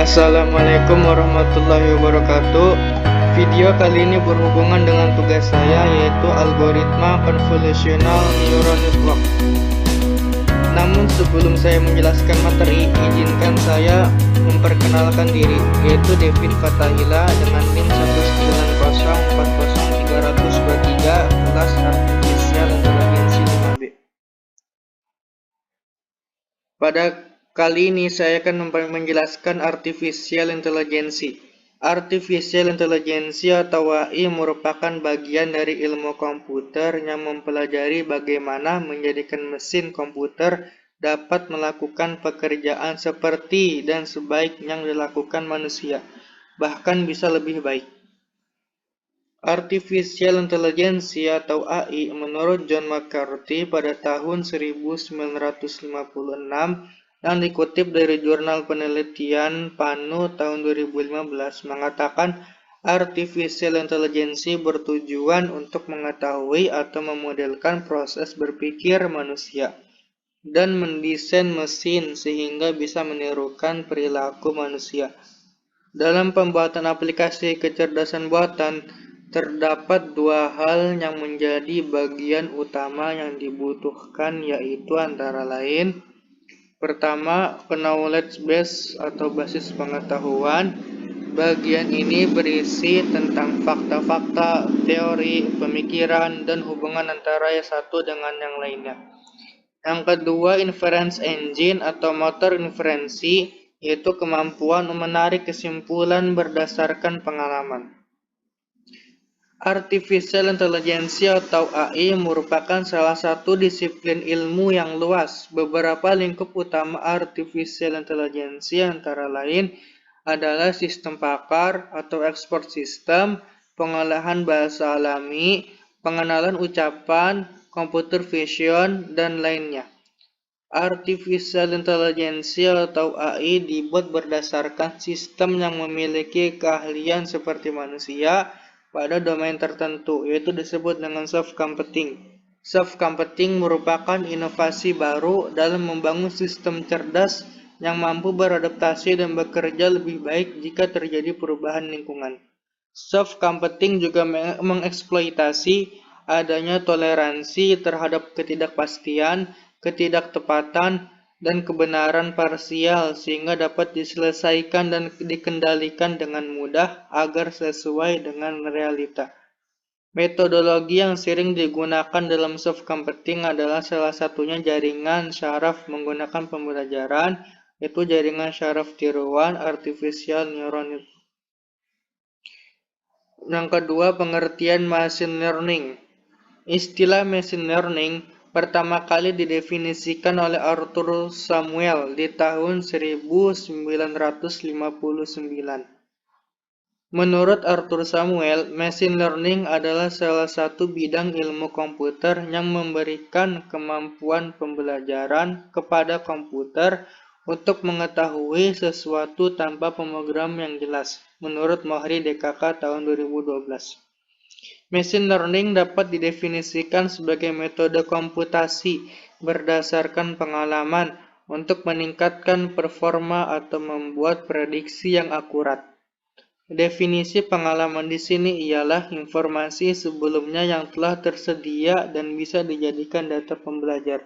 Assalamualaikum warahmatullahi wabarakatuh. Video kali ini berhubungan dengan tugas saya, yaitu algoritma convolutional neural network. Namun sebelum saya menjelaskan materi, izinkan saya memperkenalkan diri, yaitu Devin Fatahila dengan NIM 19040400323, kelas Artificial Intelligence 5B. Pada kali ini saya akan menjelaskan Artificial Intelligence. Artificial Intelligence atau AI merupakan bagian dari ilmu komputer yang mempelajari bagaimana menjadikan mesin komputer dapat melakukan pekerjaan seperti dan sebaik yang dilakukan manusia, bahkan bisa lebih baik. Artificial Intelligence atau AI menurut John McCarthy pada tahun 1956 yang dikutip dari jurnal penelitian PANU tahun 2015 mengatakan Artificial Intelligence bertujuan untuk mengetahui atau memodelkan proses berpikir manusia dan mendesain mesin sehingga bisa menirukan perilaku manusia. Dalam pembuatan aplikasi kecerdasan buatan, terdapat dua hal yang menjadi bagian utama yang dibutuhkan, yaitu antara lain: pertama, knowledge base atau basis pengetahuan. Bagian ini berisi tentang fakta-fakta, teori, pemikiran, dan hubungan antara yang satu dengan yang lainnya. Yang kedua, inference engine atau motor inferensi, yaitu kemampuan menarik kesimpulan berdasarkan pengalaman. Artificial Intelligence atau AI merupakan salah satu disiplin ilmu yang luas. Beberapa lingkup utama Artificial Intelligence antara lain adalah sistem pakar atau expert system, pengolahan bahasa alami, pengenalan ucapan, computer vision, dan lainnya. Artificial Intelligence atau AI dibuat berdasarkan sistem yang memiliki keahlian seperti manusia pada domain tertentu, yaitu disebut dengan soft computing. Soft computing merupakan inovasi baru dalam membangun sistem cerdas yang mampu beradaptasi dan bekerja lebih baik jika terjadi perubahan lingkungan. Soft computing juga mengeksploitasi adanya toleransi terhadap ketidakpastian, ketidaktepatan, dan kebenaran parsial sehingga dapat diselesaikan dan dikendalikan dengan mudah agar sesuai dengan realita. Metodologi yang sering digunakan dalam soft computing adalah salah satunya jaringan syaraf menggunakan pembelajaran, yaitu jaringan syaraf tiruan artificial neural network. Yang kedua, pengertian machine learning. Istilah machine learning pertama kali didefinisikan oleh Arthur Samuel di tahun 1959. Menurut Arthur Samuel, machine learning adalah salah satu bidang ilmu komputer yang memberikan kemampuan pembelajaran kepada komputer untuk mengetahui sesuatu tanpa pemrogram yang jelas, menurut Mohri DKK tahun 2012. Machine learning dapat didefinisikan sebagai metode komputasi berdasarkan pengalaman untuk meningkatkan performa atau membuat prediksi yang akurat. Definisi pengalaman di sini ialah informasi sebelumnya yang telah tersedia dan bisa dijadikan data pembelajar.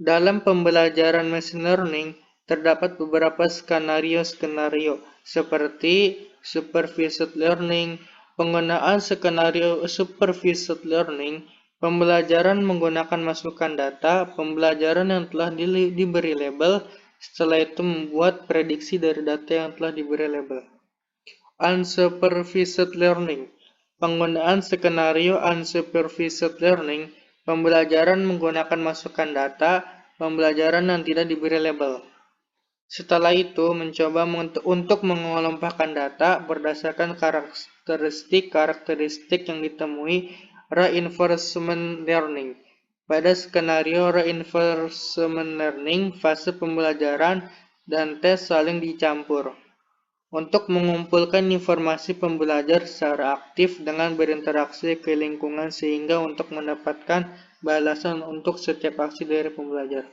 Dalam pembelajaran machine learning, terdapat beberapa skenario-skenario seperti supervised learning. Penggunaan skenario supervised learning, pembelajaran menggunakan masukan data, pembelajaran yang telah diberi label, setelah itu membuat prediksi dari data yang telah diberi label. Unsupervised learning, penggunaan skenario unsupervised learning, pembelajaran menggunakan masukan data, pembelajaran yang tidak diberi label. Setelah itu, mencoba untuk mengelompokkan data berdasarkan karakteristik yang ditemui, reinforcement learning. Pada skenario reinforcement learning, fase pembelajaran dan tes saling dicampur untuk mengumpulkan informasi pembelajar secara aktif dengan berinteraksi ke lingkungan sehingga untuk mendapatkan balasan untuk setiap aksi dari pembelajar.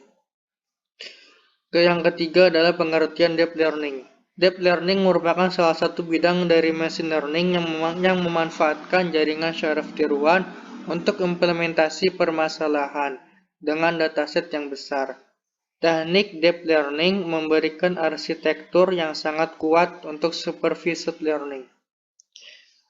Yang ketiga adalah pengertian deep learning. Deep learning merupakan salah satu bidang dari machine learning yang memanfaatkan jaringan syaraf tiruan untuk implementasi permasalahan dengan dataset yang besar. Teknik deep learning memberikan arsitektur yang sangat kuat untuk supervised learning.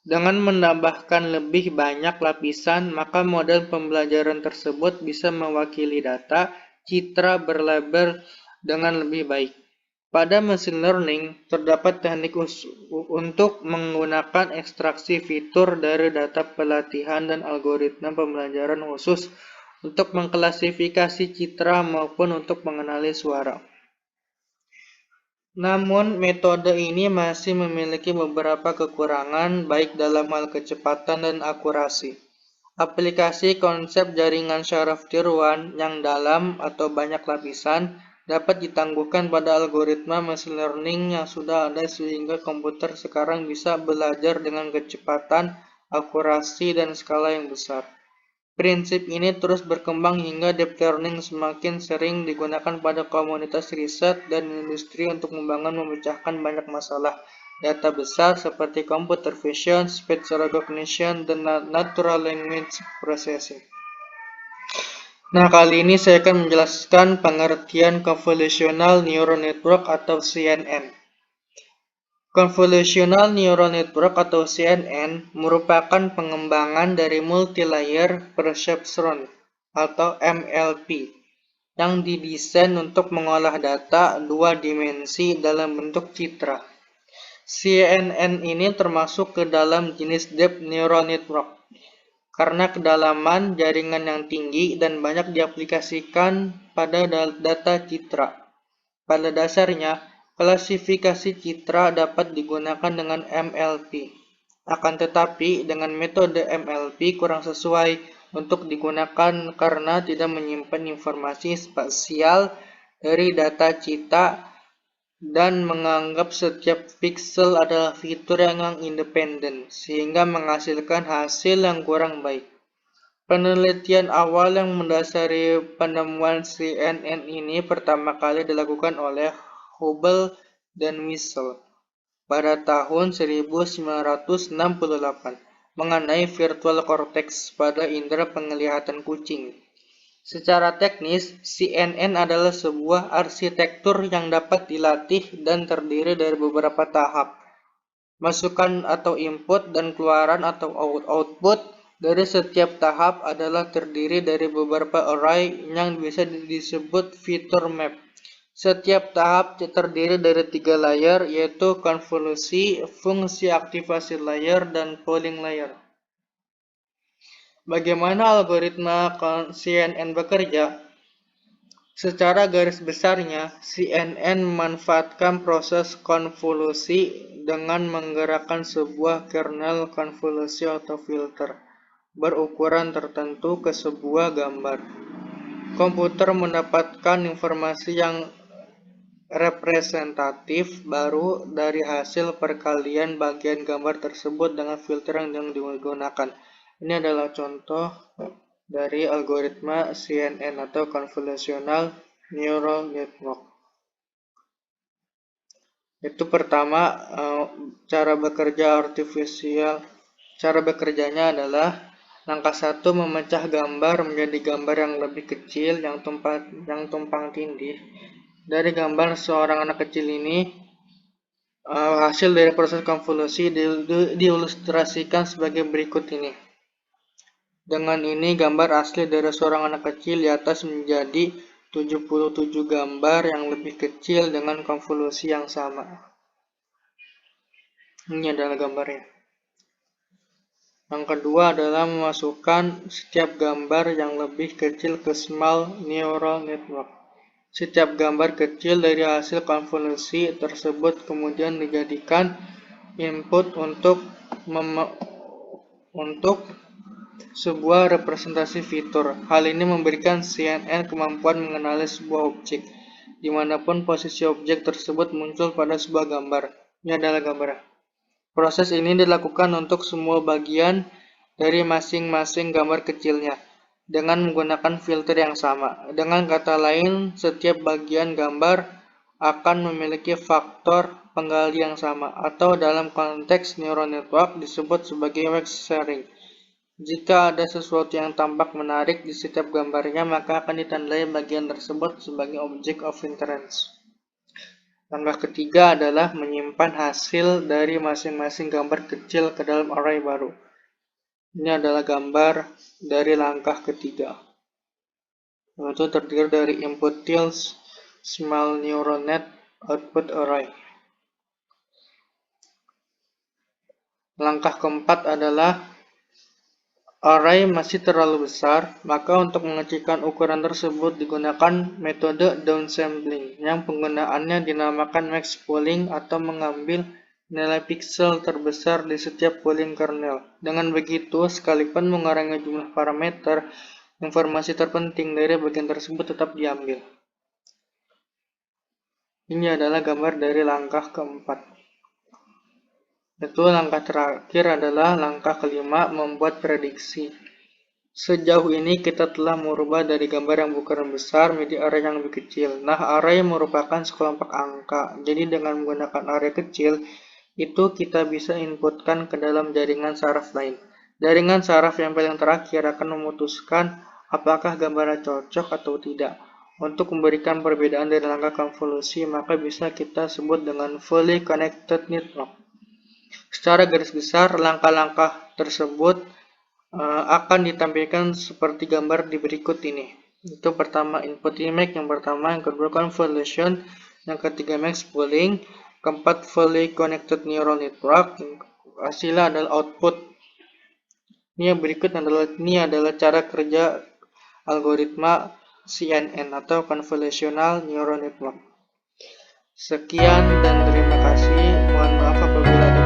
Dengan menambahkan lebih banyak lapisan, maka model pembelajaran tersebut bisa mewakili data citra berlabel dengan lebih baik. Pada machine learning, terdapat teknik untuk menggunakan ekstraksi fitur dari data pelatihan dan algoritma pembelajaran khusus untuk mengklasifikasi citra maupun untuk mengenali suara. Namun, metode ini masih memiliki beberapa kekurangan, baik dalam hal kecepatan dan akurasi. Aplikasi konsep jaringan syaraf tiruan yang dalam atau banyak lapisan dapat ditangguhkan pada algoritma machine learning yang sudah ada sehingga komputer sekarang bisa belajar dengan kecepatan, akurasi, dan skala yang besar. Prinsip ini terus berkembang hingga deep learning semakin sering digunakan pada komunitas riset dan industri untuk memecahkan banyak masalah data besar seperti computer vision, speech recognition, dan natural language processing. Nah, kali ini saya akan menjelaskan pengertian Convolutional Neural Network atau CNN. Convolutional Neural Network atau CNN merupakan pengembangan dari Multi-Layer Perceptron atau MLP yang didesain untuk mengolah data dua dimensi dalam bentuk citra. CNN ini termasuk ke dalam jenis Deep Neural Network karena kedalaman jaringan yang tinggi dan banyak diaplikasikan pada data citra. Pada dasarnya, klasifikasi citra dapat digunakan dengan MLP. Akan tetapi, dengan metode MLP kurang sesuai untuk digunakan karena tidak menyimpan informasi spasial dari data citra dan menganggap setiap pixel adalah fitur yang independen, sehingga menghasilkan hasil yang kurang baik. Penelitian awal yang mendasari penemuan CNN ini pertama kali dilakukan oleh Hubble dan Wiesel pada tahun 1968 mengenai virtual cortex pada indera penglihatan kucing. Secara teknis, CNN adalah sebuah arsitektur yang dapat dilatih dan terdiri dari beberapa tahap. Masukan atau input dan keluaran atau output dari setiap tahap adalah terdiri dari beberapa array yang bisa disebut feature map. Setiap tahap terdiri dari 3 layer, yaitu konvolusi, fungsi aktivasi layer, dan polling layer. Bagaimana algoritma CNN bekerja? Secara garis besarnya, CNN memanfaatkan proses konvolusi dengan menggerakkan sebuah kernel konvolusi atau filter berukuran tertentu ke sebuah gambar. Komputer mendapatkan informasi yang representatif baru dari hasil perkalian bagian gambar tersebut dengan filter yang digunakan. Ini adalah contoh dari algoritma CNN atau Convolutional Neural Network. Itu pertama, cara bekerjanya adalah langkah 1, memecah gambar menjadi gambar yang lebih kecil yang tumpang tindih. Dari gambar seorang anak kecil ini, hasil dari proses konvolusi diilustrasikan sebagai berikut ini. Dengan ini, gambar asli dari seorang anak kecil di atas menjadi 77 gambar yang lebih kecil dengan konvolusi yang sama. Ini adalah gambarnya. Yang kedua adalah memasukkan setiap gambar yang lebih kecil ke Small Neural Network. Setiap gambar kecil dari hasil konvolusi tersebut kemudian dijadikan input untuk sebuah representasi fitur. Hal ini memberikan CNN kemampuan mengenali sebuah objek, dimanapun posisi objek tersebut muncul pada sebuah gambar. Ini adalah gambarnya. Proses ini dilakukan untuk semua bagian dari masing-masing gambar kecilnya, dengan menggunakan filter yang sama. Dengan kata lain, setiap bagian gambar akan memiliki faktor penggali yang sama, atau dalam konteks neural network disebut sebagai wax sharing. Jika ada sesuatu yang tampak menarik di setiap gambarnya, maka akan ditandai bagian tersebut sebagai object of interest. Langkah ketiga adalah menyimpan hasil dari masing-masing gambar kecil ke dalam array baru. Ini adalah gambar dari langkah ketiga, yaitu terdiri dari input tiles, small neural net, output array. Langkah keempat adalah array masih terlalu besar, maka untuk mengecilkan ukuran tersebut digunakan metode downsampling, yang penggunaannya dinamakan max pooling atau mengambil nilai piksel terbesar di setiap pooling kernel. Dengan begitu, sekalipun mengurangi jumlah parameter, informasi terpenting dari bagian tersebut tetap diambil. Ini adalah gambar dari langkah keempat. Itu langkah terakhir adalah langkah kelima, membuat prediksi. Sejauh ini kita telah merubah dari gambar yang berukuran besar menjadi array yang lebih kecil. Nah, array merupakan sekelompok angka. Jadi dengan menggunakan array kecil, itu kita bisa inputkan ke dalam jaringan saraf lain. Jaringan saraf yang paling terakhir akan memutuskan apakah gambarnya cocok atau tidak. Untuk memberikan perbedaan dari langkah konvolusi, maka bisa kita sebut dengan fully connected network. Secara garis besar, langkah-langkah tersebut akan ditampilkan seperti gambar di berikut ini. Itu pertama input image, yang pertama, yang kedua convolution, yang ketiga max pooling, keempat fully connected neural network, yang hasilnya adalah output. Ini yang berikut adalah cara kerja algoritma CNN atau convolutional neural network. Sekian dan terima kasih. Mohon maaf apabila ada